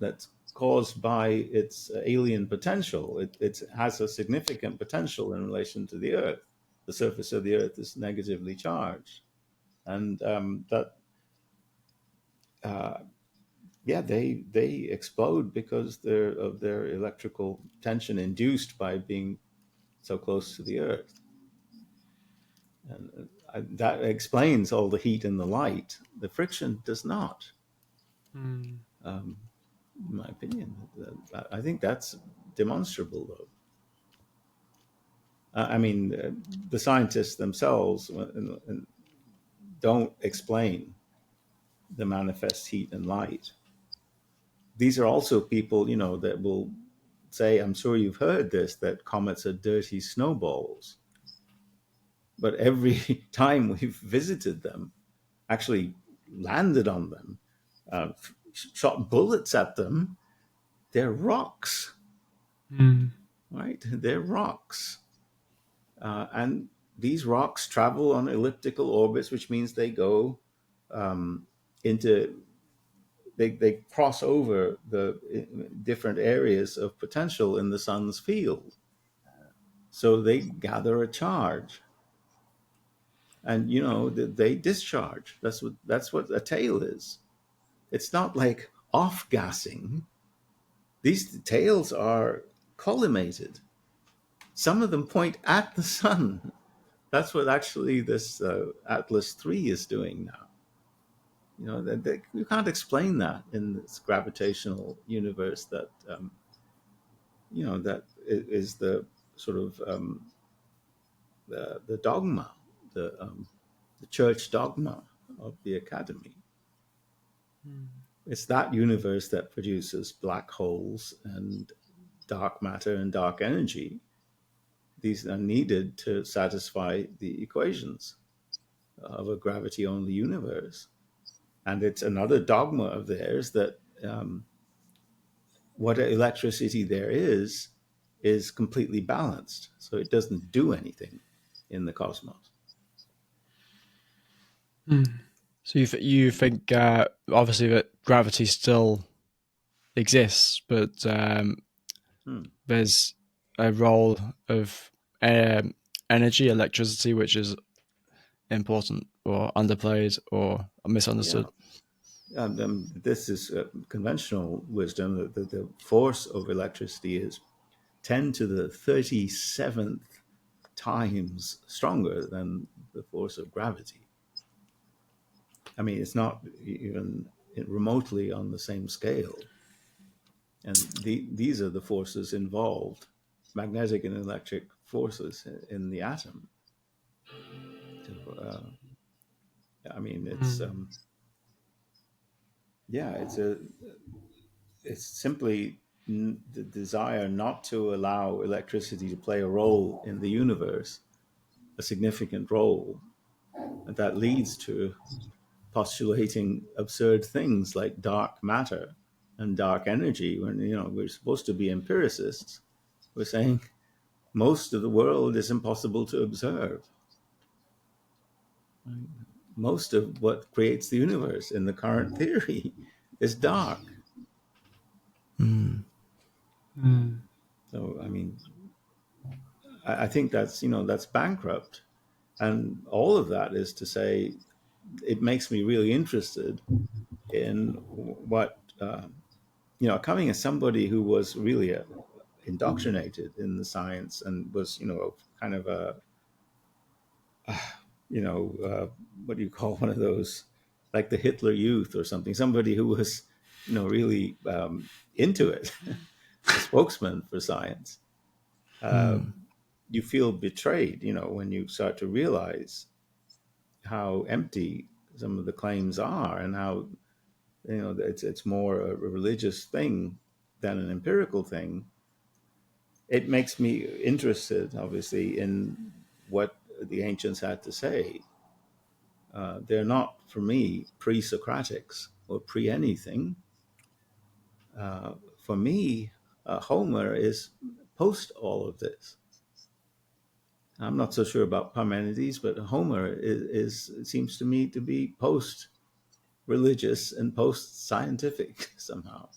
that's caused by its alien potential. It has a significant potential in relation to the Earth. The surface of the Earth is negatively charged, and they explode because of their electrical tension induced by being so close to the Earth, and that explains all the heat and the light. The friction does not. In my opinion, I think that's demonstrable, though. I mean, the scientists themselves don't explain the manifest heat and light. These are also people, that will say, I'm sure you've heard this, that comets are dirty snowballs. But every time we've visited them, actually landed on them, shot bullets at them, they're rocks, right? They're rocks. And these rocks travel on elliptical orbits, which means they go they cross over the different areas of potential in the sun's field. So they gather a charge, and they discharge. That's what a tail is. It's not like off gassing. These tails are collimated. Some of them point at the sun. That's what actually this Atlas 3 is doing now. You can't explain that in this gravitational universe that that is the sort of the dogma, the church dogma of the academy. It's that universe that produces black holes and dark matter and dark energy. These are needed to satisfy the equations of a gravity-only universe. And it's another dogma of theirs that what electricity there is completely balanced. So it doesn't do anything in the cosmos. So you think obviously that gravity still exists, but there's a role of energy, electricity, which is important or underplayed or misunderstood. Yeah. This is conventional wisdom. The force of electricity is 10 to the 37th times stronger than the force of gravity. I mean, it's not even remotely on the same scale. And these are the forces involved, magnetic and electric forces in the atom. So, I mean, it's simply the desire not to allow electricity to play a role in the universe, a significant role, and that leads to postulating absurd things like dark matter and dark energy. When we're supposed to be empiricists, we're saying most of the world is impossible to observe. Most of what creates the universe in the current theory is dark. Mm. So, I mean, I think that's, that's bankrupt. And all of that is to say, it makes me really interested in what, coming as somebody who was really indoctrinated in the science and was, kind of what do you call one of those, like the Hitler Youth or something, somebody who was, really into it, a spokesman for science. Mm. You feel betrayed, when you start to realize how empty some of the claims are and how, it's more a religious thing than an empirical thing. It makes me interested, obviously, in what the ancients had to say. They're not, for me, pre-Socratics or pre-anything. For me, Homer is post all of this. I'm not so sure about Parmenides, but Homer seems to me to be post-religious and post-scientific somehow.